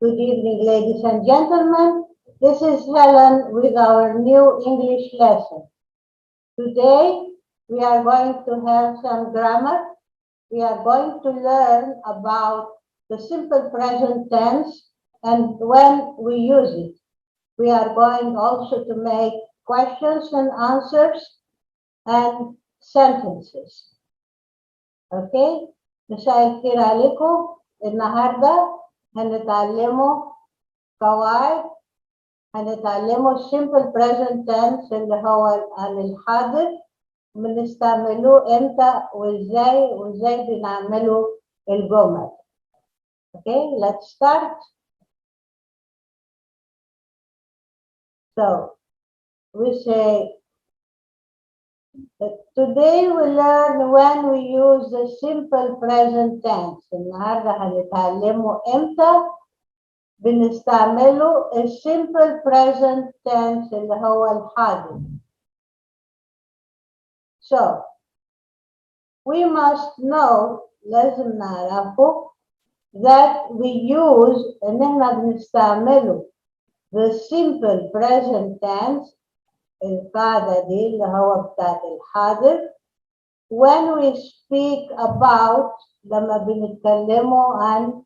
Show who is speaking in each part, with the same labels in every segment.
Speaker 1: Good evening, ladies and gentlemen. This is Helen with our new English lesson. Today, we are going to have some grammar. We are going to learn about the simple present tense and when we use it. We are going also to make questions and answers and sentences. Okay? مساء الخير عليكم. النهارده هنتعلموا قواعد، هنتعلموا simple present tense اللي هو عن الحاضر، بنستعملوه امتى وازاي بنعمله الجمل. Okay, let's start. So we say today we learn when we use the simple present tense. النهارده هنتعلمه امتى بنستعمله simple present tense اللي هو الحاضر. So we must know، لازم نعرفه that we use ان احنا بنستعمله the simple present tense، القاعدة دي اللي هو بتاعت الحاضر when we speak about، لما بنتكلموا عن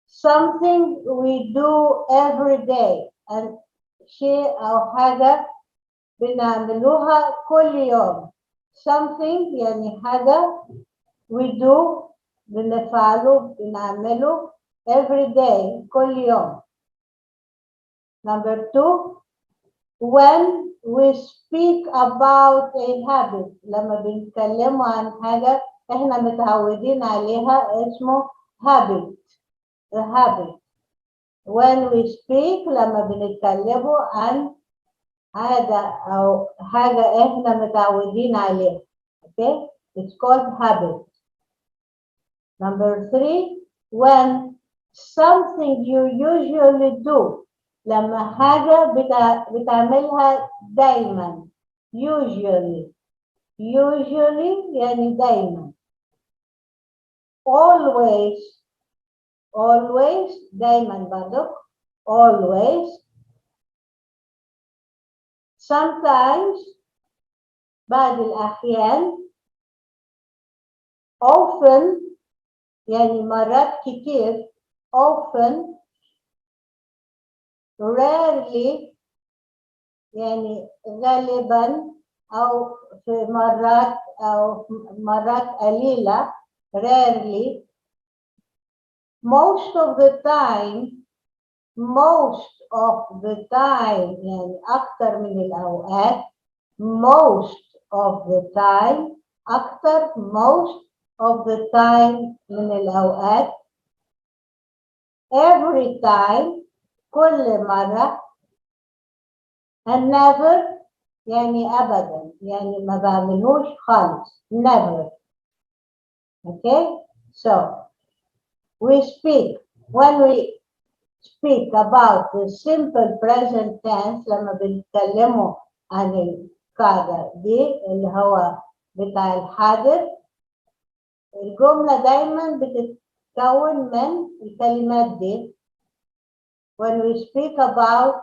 Speaker 1: something we do every day، شيء أو حاجة بنعملوها كل يوم. something يعني حاجة we do بنفعله بنعمله every day كل يوم. Number 2, when we speak about a habit، لما بنتكلموا عن حاجة احنا متعودين عليها اسمه habit. A habit. When we speak، لما بنتكلموا عن عادة أو حاجة احنا متعودين عليها. Okay? It's called habit. Number 3, when something you usually do، لما حاجة بتعملها دايما. usually يعني دايما. always دايما برضو. always. sometimes بعض الأحيان. often يعني مرات كتير. often. rarely يعني غالبا أو في مرات قليلة. rarely. most of the time يعني أكثر من الأوقات. most of the time أكثر. most of the time من الأوقات. every time كل مرة. and never يعني أبدا يعني ما بعملوش خالص. never. Okay, so when we speak about the simple present tense، لما بنتكلموا عن القاعدة دي اللي هو بتاع الحاضر، الجملة دايما بتتكون من الكلمات دي. when we speak about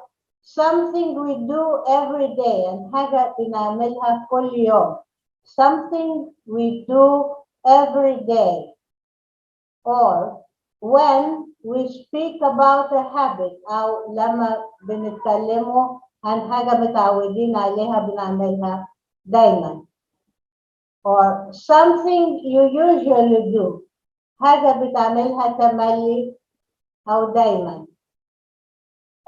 Speaker 1: something we do every day، and حاجة بنعملها كل يوم. something we do every day. or when we speak about a habit، أو لما بنتكلموا عن حاجة متعودين عليها بنعملها دايما. or something you usually do، حاجة بتعملها تملي أو دايما.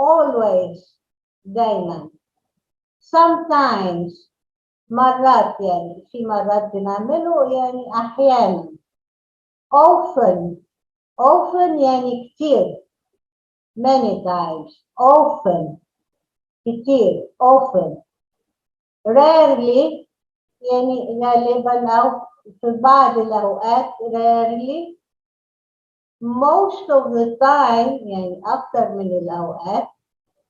Speaker 1: always دايما. sometimes مرات يعني في مرات بنعمله يعني أحيانا. often يعني كتير. many times. often كتير. often. rarely يعني غالبا أو في بعض الأوقات. rarely. most of the time يعني أكثر من الأوقات.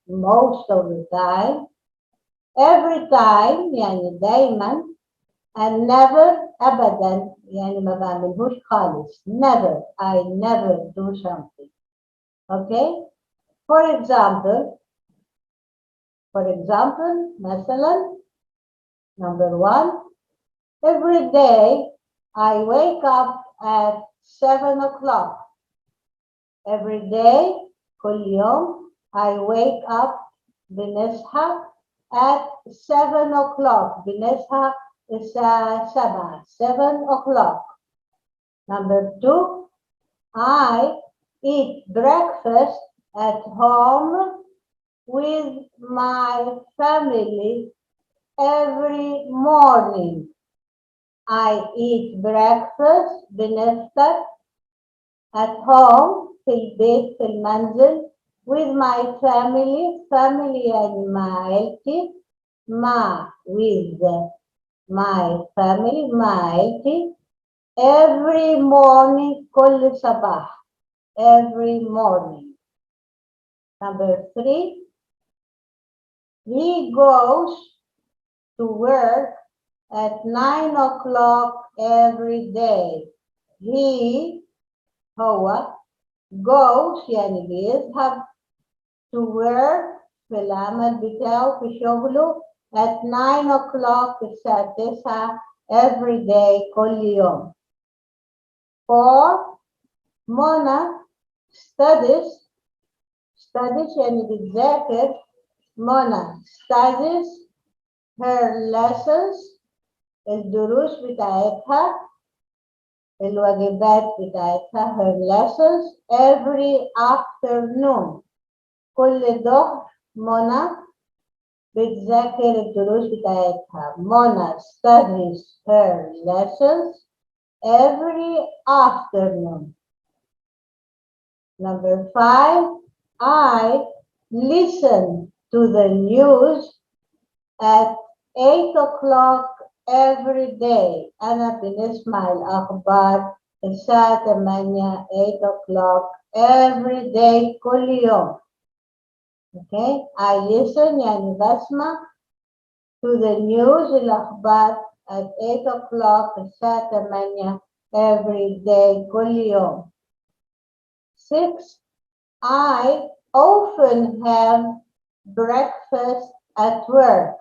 Speaker 1: most of the time. every time يعني دايما. and never أبدا يعني ما بعملهوش خالص. never. I never do something. Okay? For example, مثلا, number 1, every day I wake up at 7 o'clock. Every day, كل يوم, I wake up, بنصحى at 7 o'clock. بنصحى الساعة 7. 7 o'clock. Number 2, I eat breakfast at home with my family every morning. I eat breakfast, بنفطر, at home, في البيت, في المنزل, with my family. Family يعني مع عيلتي, with my family, مع عيلتي, every morning, كل صباح, every morning. Number 3, he goes to work at 9 o'clock every day. He, هو, goes يعني بيذهب to work, في العمل بتاعه, في شغله, at 9 o'clock, الساعة 9 every day, كل يوم. 4, Mona studies يعني بتذاكر. Mona studies her lessons, الدروس بتاعتها, الواجبات بتاعتها, her lessons, every afternoon. كل ظهر منى بتذاكر الدروس بتاعتها. Mona studies her lessons every afternoon. Number 5, I listen to the news at 8 o'clock every day. أنا بنسمع الأخبار الساعة 8, 8 o'clock every day, كل يوم. Okay, I listen يعني بسمع to the news, الأخبار, at 8 o'clock الساعة 8 every day, كل يوم. 6, I often have breakfast at work.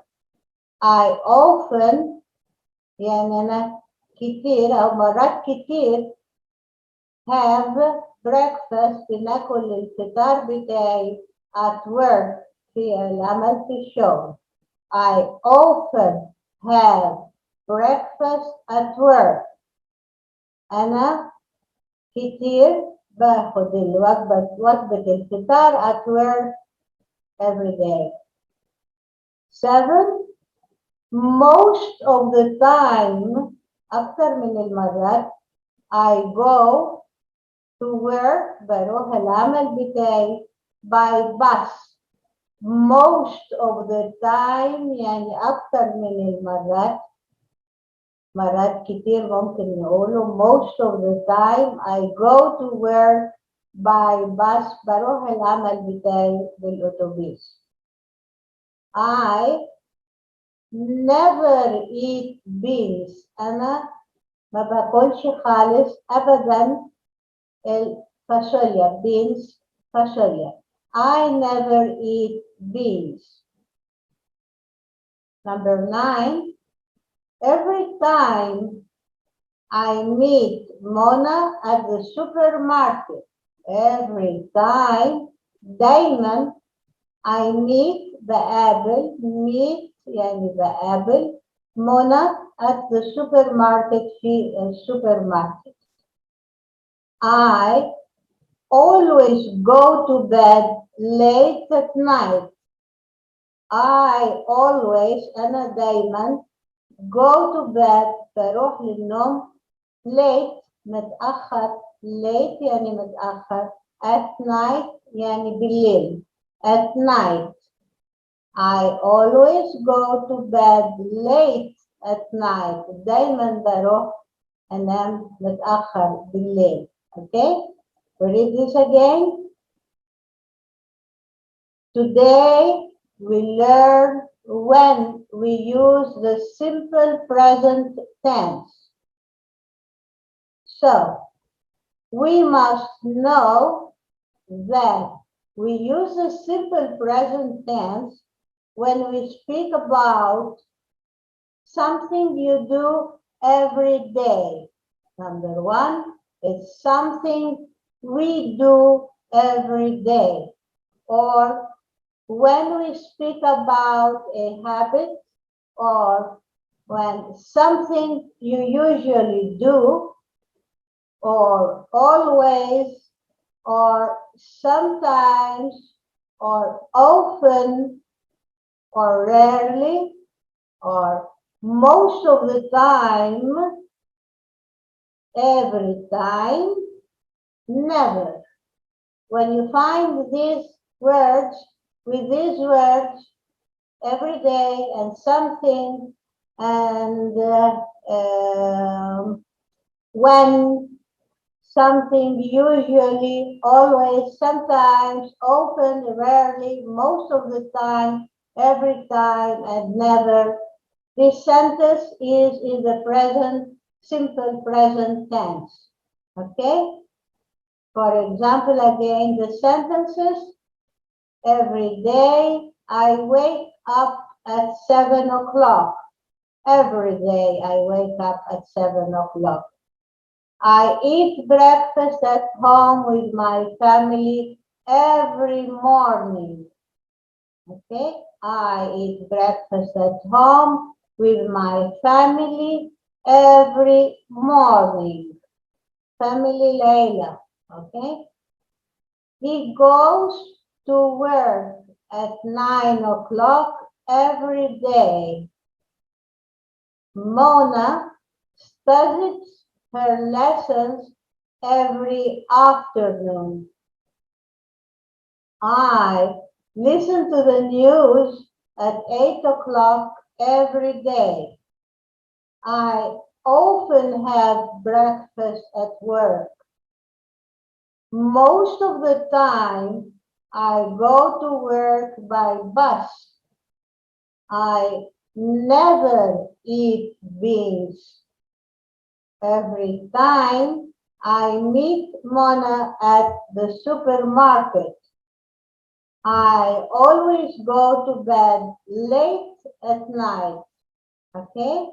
Speaker 1: I often يعني أنا كتير أو مرات كتير have breakfast, بناكل الفطار بتاعي at work, في العمل في الشغل. I often have breakfast at work. أنا كتير باخد وجبة الفطار at work every day. 7, most of the time, أكثر من المرات, I go to work, بروح العمل بتاعي by bus. Most of the time يعني أكثر من المرات, مرات كتير ممكن نقوله most of the time I go to work by bus, بروح العمل بتاعي بالأتوبيس. I never eat beans. أنا ما باكلش خالص أبدا الفاصوليا, beans, فاصوليا. I never eat beans. Number 9, every time I meet Mona at the supermarket. Every time, دايما, I meet, بقابل, meet يعني بقابل, Mona at the supermarket, في السوبرماركت. I always go to bed late at night. I always, أنا دايما, go to bed, بروح للنوم, late, متأخر, late يعني متأخر, at night يعني بالليل, at night. I always go to bed late at night. دايما بروح أنام متأخر بالليل. Okay? We read this again. Today we learn when we use the simple present tense. So, we must know that we use the simple present tense when we speak about something you do every day. Number one, it's something we do every day. Or when we speak about a habit, or when something you usually do, or always, or sometimes, or often, or rarely, or most of the time, every time, never. When you find these words, with these words, every day and something, and when, something, usually, always, sometimes, often, rarely, most of the time, every time, and never. This sentence is in the present, simple present tense. Okay? For example, again, the sentences. Every day I wake up at 7 o'clock. Every day I wake up at 7 o'clock. I eat breakfast at home with my family every morning. Okay? I eat breakfast at home with my family every morning. Family Layla. Okay? He goes to work at 9 o'clock every day. Mona studies her lessons every afternoon. I listen to the news at 8 o'clock every day. I often have breakfast at work. Most of the time, I go to work by bus. I never eat beans. Every time I meet Mona at the supermarket, I always go to bed late at night. Okay?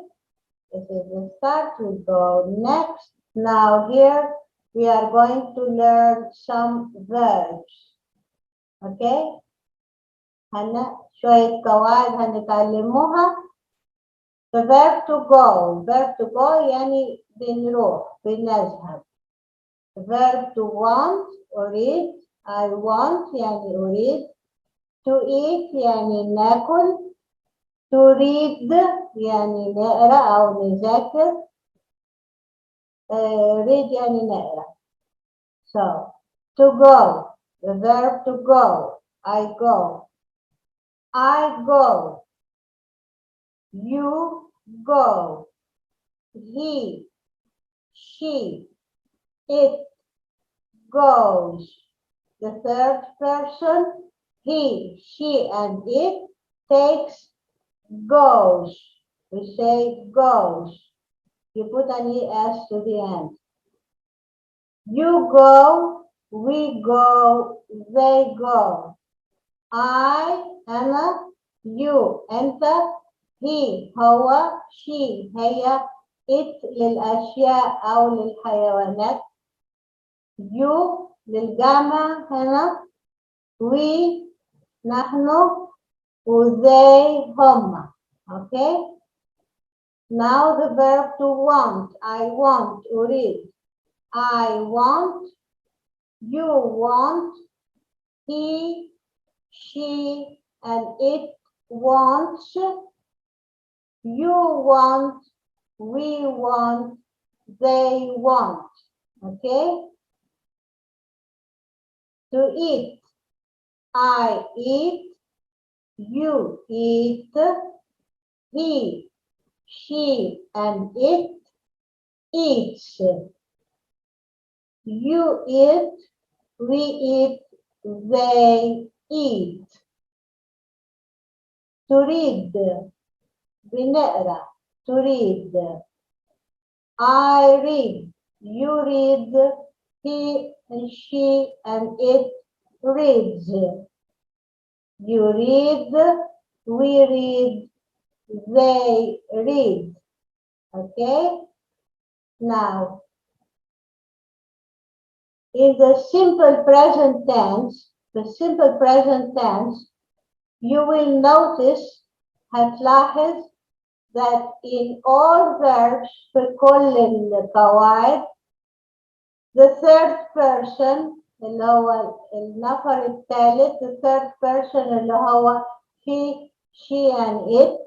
Speaker 1: This is the start. We go next. Now here we are going to learn some verbs. Okay? هلا شوية قواعد هنتعلموها. The verb to go. Verb to go يعني بنروح بنذهب. Verb to want أريد. I want يعني أريد. To eat يعني ناكل. To read يعني نقرأ أو نذاكر. Read يعني نقرأ. So, to go. The verb to go. I go. I go. You go. He, she, it goes. The third person, he, she, and it takes goes. We say goes. You put an ES to the end. You go, we go, they go. I, أنا, you, أنت, he, هو, she, هي, it للأشياء أو للحيوانات. You للجمع هنا. We نحن. وthey هم. Okay? Now the verb to want. I want, أريد. I want. You want. He, she, and it wants. You want. We want. They want. Okay? To eat. I eat. You eat. He, she, and it eats. You eat. We eat. They eat. To read. بنقرأ. To read. I read. You read. He and she and it reads. You read, we read, they read. Okay? Now, in the simple present tense, you will notice, هتلاحظ that in all verbs في كل القواعد the third person اللي هو النفر الثالث, the third person اللي هو he, she and it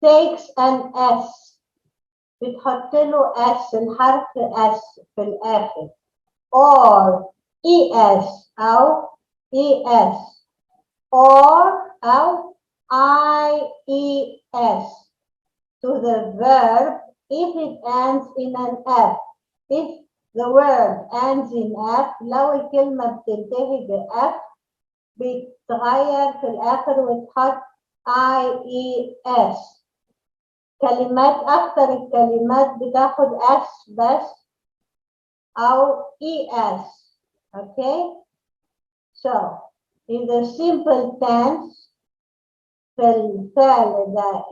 Speaker 1: takes an S, بتحط له S, الحرف S في الآخر, or ES أو ES, or أو IES to the verb if it ends in an F. If the word ends in F, لو الكلمة بتنتهي ب F بتغير في الآخر وتحط IES. كلمات أكثر الكلمات بتاخد S بس أو ES. Okay? So, in the simple tense, في الفعل ده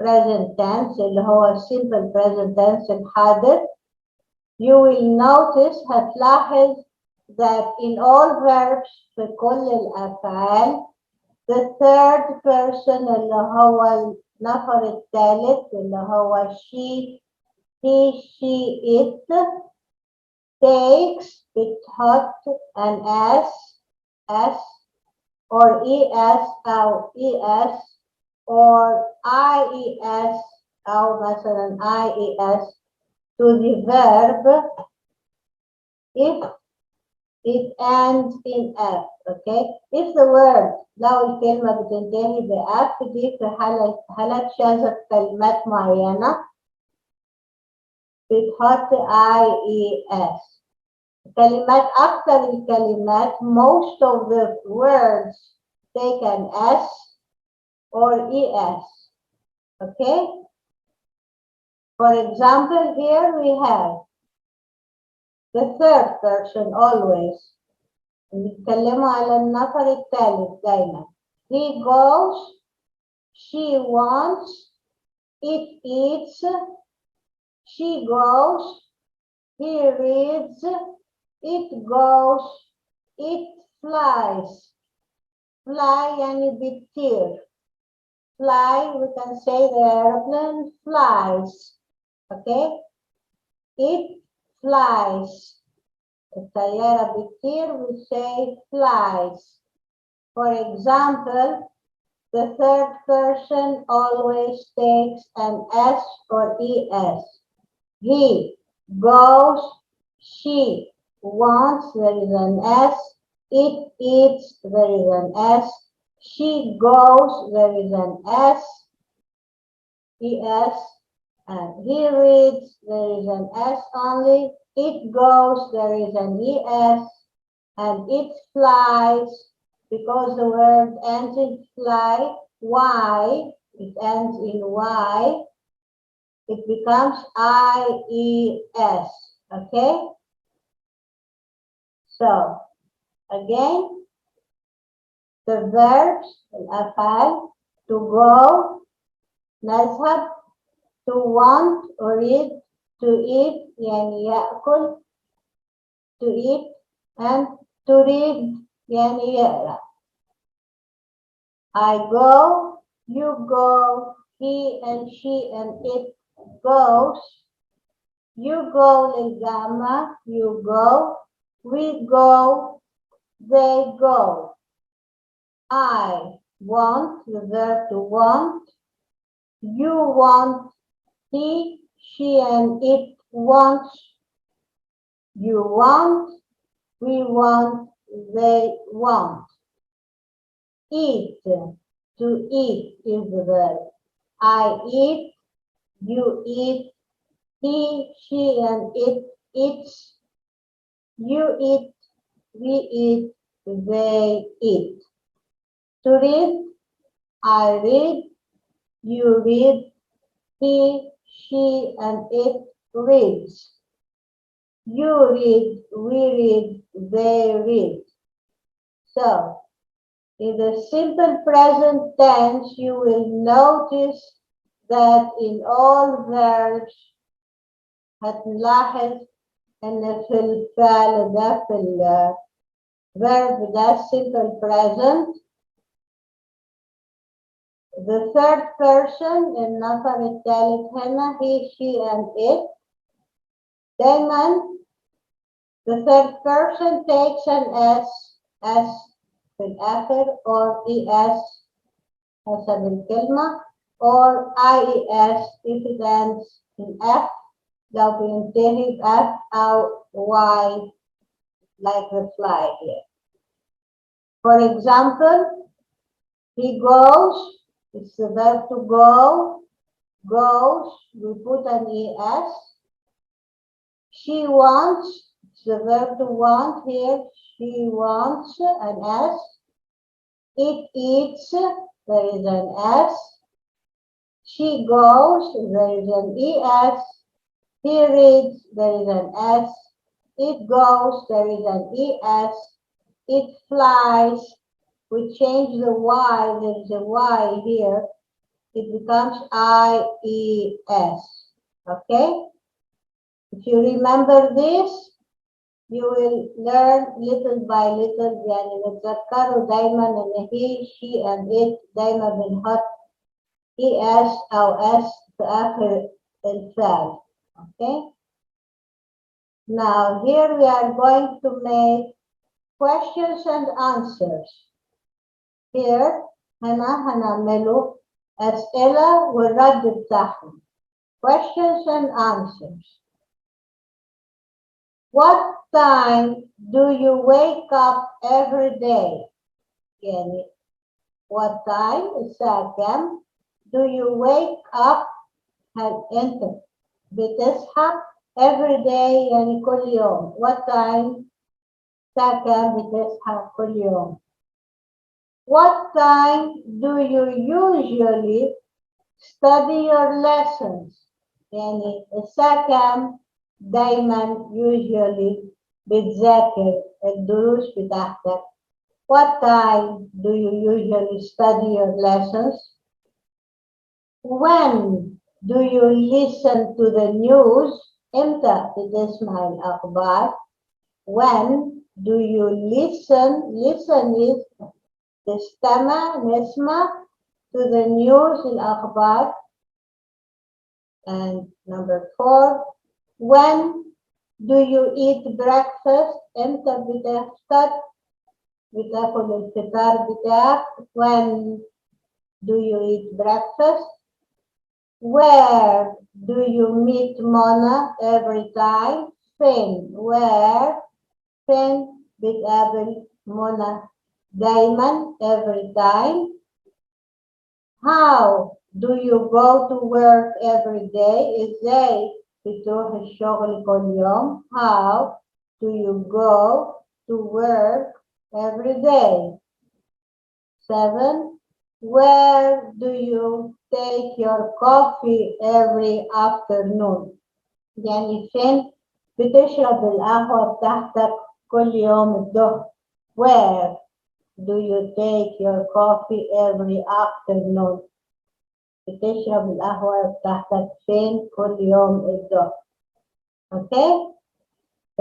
Speaker 1: present tense اللي هو simple present tense الحاضر, you will notice, هتلاحظ that in all verbs في كل الأفعال the third person اللي هو النفر الثالث اللي هو she, he, she, it takes, بتحط an S or ES أو ES or IES أو مثلا IES to the verb if it ends in F. Okay? If the word لو الكلمة بتنتهي ب F دي في حالات شاذة في كلمات معينة بتحط IES. كلمات أكثر الكلمات most of the words take an S or ES. Okay? For example, here we have the third person always. بيتكلموا على النفر الثالث دايما. He goes, she wants, it eats, she goes, he reads, it goes, it flies. Fly يعني بيطير. Fly, we can say the airplane flies. Okay? It flies. الطيارة بتطير, we say flies. For example, the third person always takes an S or ES. He goes, she wants, there is an S. It eats, there is an S. She goes, there is an S, ES. And he reads, there is an S only. It goes, there is an ES. And it flies, because the word ends in fly, Y, it ends in Y, it becomes IES. Okay? So, again, the verbs, الأفعال, to go, نذهب, to want, أريد, to eat, يعني يأكل, to eat, and to read, يعني يقرأ. I go, you go, he and she and it goes. You go للجامعة, you go, we go, they go. I want, the verb to want. You want, he, she and it wants. You want, we want, they want. Eat, to eat is the verb. I eat, you eat, he, she and it eats. You eat, we eat, they eat. To read, I read, you read, he, she and it reads. You read, we read, they read. So, in the simple present tense, you will notice that in all verbs هتلاحظ ان في الفعل ده في الverb ده simple present the third person النفر الثالث هنا he, she and it دايما the third person takes an s في الآخر or es حسب الكلمة or ies if it ends in f لو بينتهي بf أو y like the fly here. For example, he goes, it's the verb to go, goes, we put an es. She wants, it's the verb to want here, she wants an s. It eats, there is an s. She goes, there is an es. He reads, there is an s. It goes, there is an es. It flies, we change the y, there is a y here. It becomes ies. Okay? If you remember this, you will learn little by little. يعني نتذكروا دايما ان he, she and it دايما بنحط es أو s في آخر الفعل. Okay? Now here we are going to make questions and answers. Here هنعمله أسئلة والرد بتاعهم. Questions and answers. What time do you wake up every day? يعني what time الساعة كم do you wake up هل أنت بتصحى every day يعني كل يوم. What time الساعة كم بتصحى كل يوم. What time do you usually study your lessons? يعني الساعة كم دايما usually بتذاكر الدروس بتاعتك. What time do you usually study your lessons? When do you listen to the news? إمتى بتسمع الأخبار? When do you listen? Listen is نسمع to the news الأخبار. And number 4, when do you eat breakfast? إمتى بتاكل الفطار بتاعك? When do you eat breakfast? Where do you meet Mona every time? فين? Where? فين بتقابل منى دايما every time? How do you go to work every day? إزاي بتروح الشغل كل يوم? How do you go to work every day? 7. Where do you take your coffee every afternoon? يعني فين بتشرب القهوة بتاعتك كل يوم الظهر؟ Where do you take your coffee every afternoon? بتشرب القهوة بتاعتك فين كل يوم الظهر؟ Okay?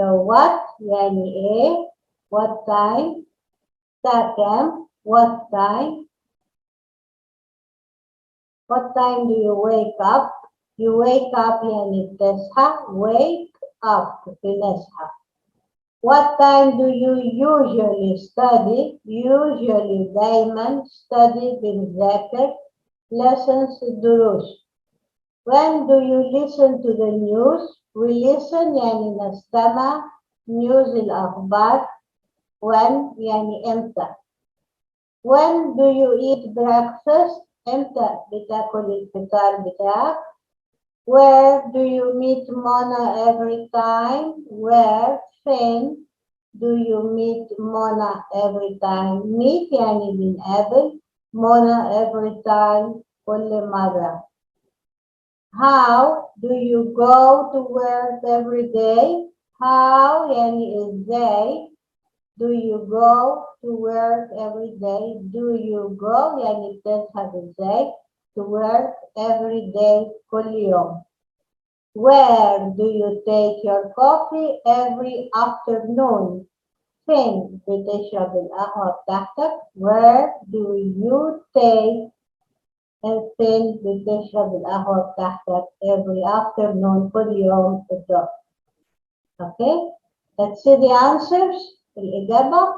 Speaker 1: So what يعني ايه؟ What time? الساعة كام؟ What time? What time do you wake up? You wake up يعني بتصحى. Wake up بنصحى. What time do you usually study? Usually دايما study بنذاكر lessons الدروس. When do you listen to the news? We listen يعني نستمع news الأخبار. When يعني إمتى. When do you eat breakfast? إمتى بتاكل الفطار بتاعك. Where do you meet Mona every time? Where? فين do you meet Mona every time? Meet يعني بنقابل. Mona every time كل مرة. How do you go to work every day? how يعني إزاي. Do you go to work every day? Do you go يعني بتذهب إزاي to work every day كل يوم. Where do you take your coffee every afternoon? فين بتشرب القهوة بتاعتك؟ Where do you take فين بتشرب القهوة بتاعتك every afternoon كل يوم الظهر. Okay, let's see the answers. الإجابة.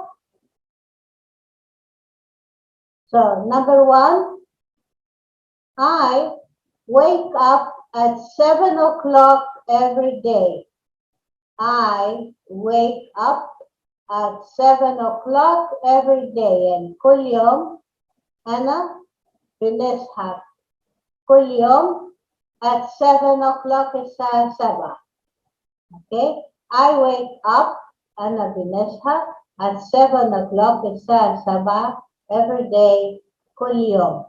Speaker 1: So number 1, I wake up at 7 o'clock every day. I wake up at 7 o'clock every day. يعني كل يوم أنا بنصحى كل يوم at 7 o'clock الساعة 7. Okay, I wake up أنا بنصحى at 7 o'clock الساعة 7 every day كل يوم.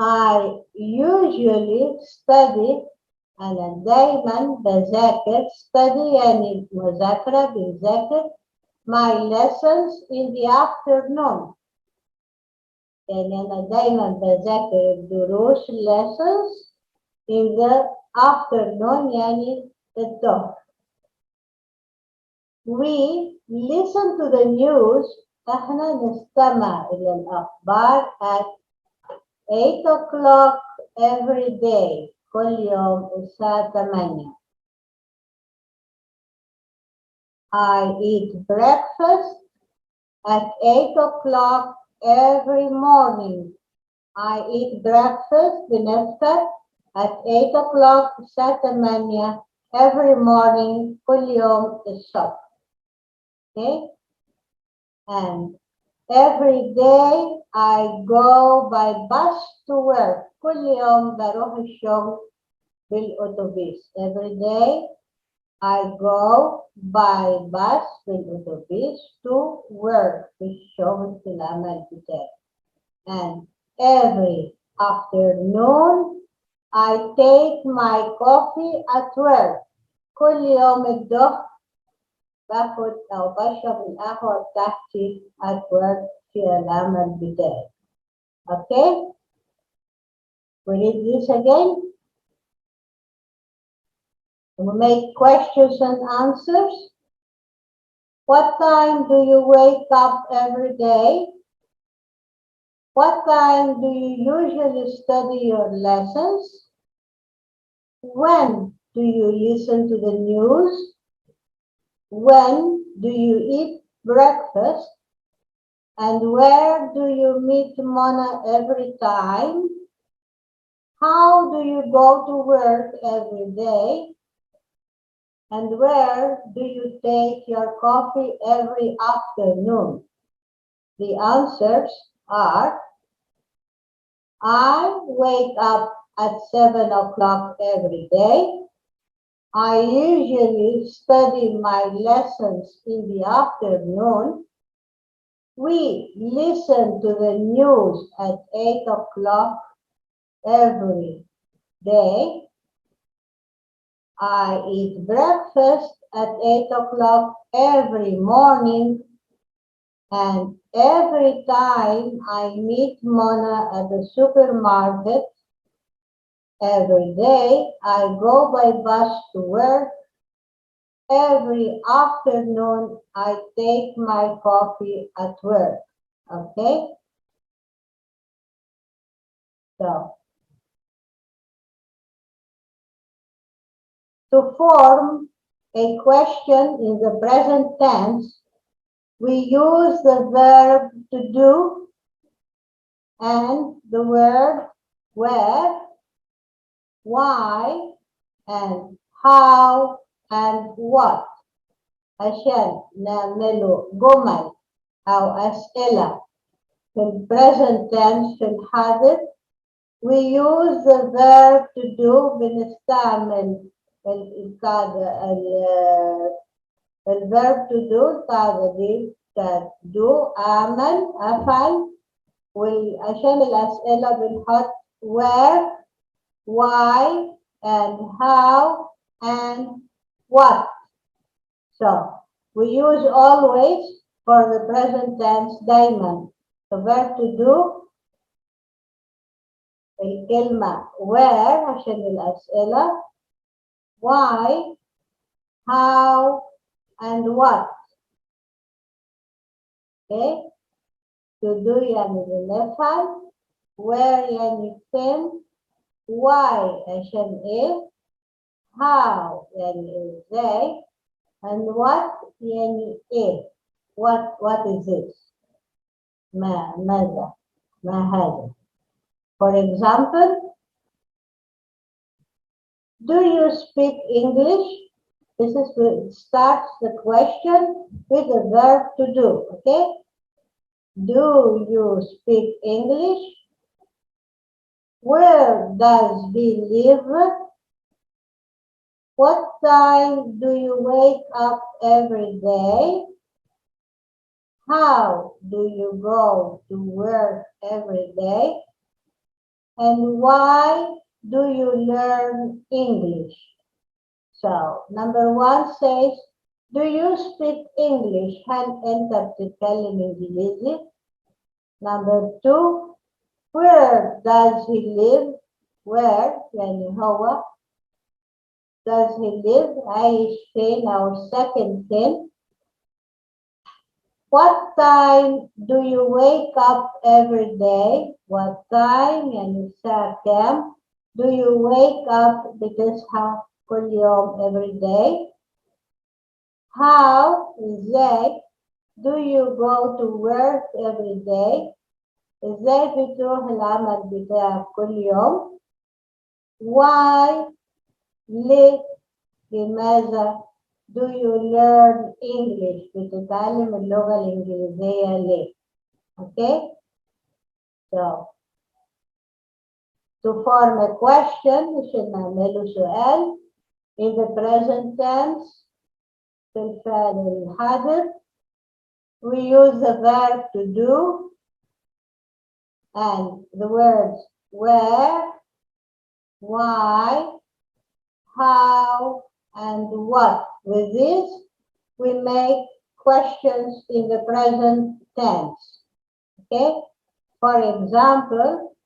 Speaker 1: I usually study أنا دايما بذاكر study يعني مذاكرة بنذاكر my lessons in the afternoon. يعني أنا دايما بذاكر الدروس lessons in the afternoon يعني الظهر. We listen to the news احنا نستمع إلى الأخبار at 8 o'clock every day كل يوم الساعة 8. I eat breakfast at 8 o'clock every morning. I eat breakfast بنفطر at 8 o'clock الساعة 8 every morning كل يوم الصبح. Okay, and every day I go by bus to work. كل يوم بروح الشغل بالأتوبيس. Every day I go by bus بالأتوبيس to work في الشغل في العمل بتاعي. And every afternoon I take my coffee at work. كل يوم الظهر باخد أو بشرب القهوة بتاعتي at work في العمل بتاعي. Okay? We read this again. We make questions and answers. What time do you wake up every day? What time do you usually study your lessons? When do you listen to the news? When do you eat breakfast? And where do you meet Mona every time? How do you go to work every day? And where do you take your coffee every afternoon? The answers are, I wake up at 7 o'clock every day. I usually study my lessons in the afternoon. We listen to the news at 8 o'clock every day. I eat breakfast at 8 o'clock every morning. And every time I meet Mona at the supermarket, every day I go by bus to work. Every afternoon I take my coffee at work. Okay? So, to form a question in the present tense, we use the verb to do and the word where, why, and how, and what عشان نعمله جمل أو أسئلة في ال present tense في الحاضر. We use the verb to do بنستعمل القاعدة الverb to do القاعدة دي do أعمل أفعل. وعشان الأسئلة بنحط where, why, and how, and what So we use always for the present tense دايما. The verb to do الكلمة where عشان الأسئلة why, how, and what. Okay? To do يعني بنفعل, where يعني فين, why عشان إيه, how يعني إزاي, and what يعني إيه. What is this? ماذا؟ ما هذا؟ For example, do you speak English? This starts the question with the verb to do, okay? Do you speak English? Where does he live? What time do you wake up every day? How do you go to work every day? And why do you learn English? So, number one says, do you speak English? هل أنت بتتكلم إنجليزي? Number two, where does he live? Where يعني هو. Does he live? عايش فين أو second thing. What time do you wake up every day? What time يعني الساعة كام do you wake up بتصحى كل يوم every day? How إزاي do you go to work every day? إزاي بتروح العمل بتاعك كل يوم؟ Why ليه لماذا do you learn English? بتتعلم اللغة الإنجليزية ليه؟ Okay? So, to form a question, عشان نعمله سؤال in the present tense في الفعل الحاضر we use the verb to do and the words where, why, how, and what. With this, we make questions in the present tense. Okay? For example,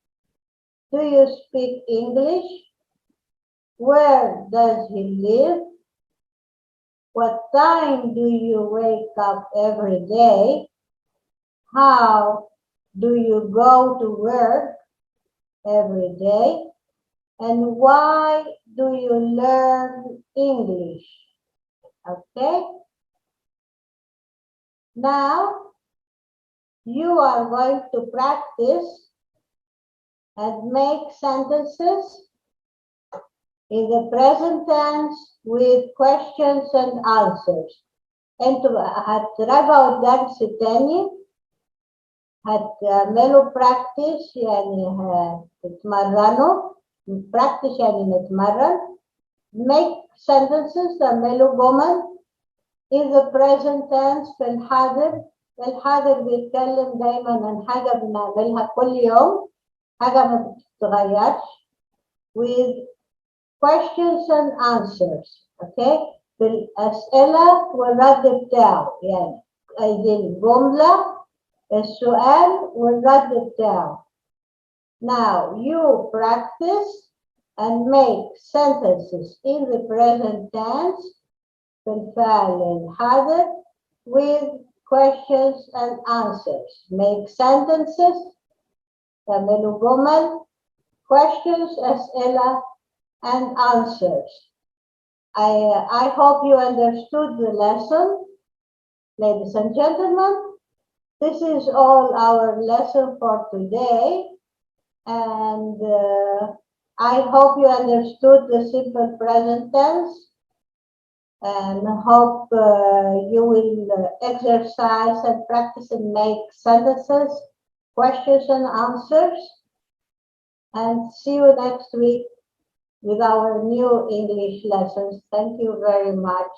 Speaker 1: do you speak English? Where does he live? What time do you wake up every day? How do you go to work every day? And why do you learn English? Okay? Now, you are going to practice and make sentences in the present tense with questions and answers. انتوا هتراجعوا الدرس تاني هتعملوا practice يعني هتتمرنوا practice يعني نتمرن make sentences تعملوا جمل in the present tense في الحاضر الحاضر بيتكلم دايما عن حاجة بنعملها كل يوم حاجة ما بتتغيرش with questions and answers okay بالأسئلة والرد بتاعه يعني عايزين جملة السؤال والرد بتاعه now you practice and make sentences in the present tense في الفعل الحاضر with questions and answers make sentences تعملوا جمل questions أسئلة and answers. I hope you understood the lesson, ladies and gentlemen. This is all our lesson for today, and I hope you understood the simple present tense, and hope you will exercise and practice and make sentences, questions and answers, and see you next week with our new English lessons. Thank you very much.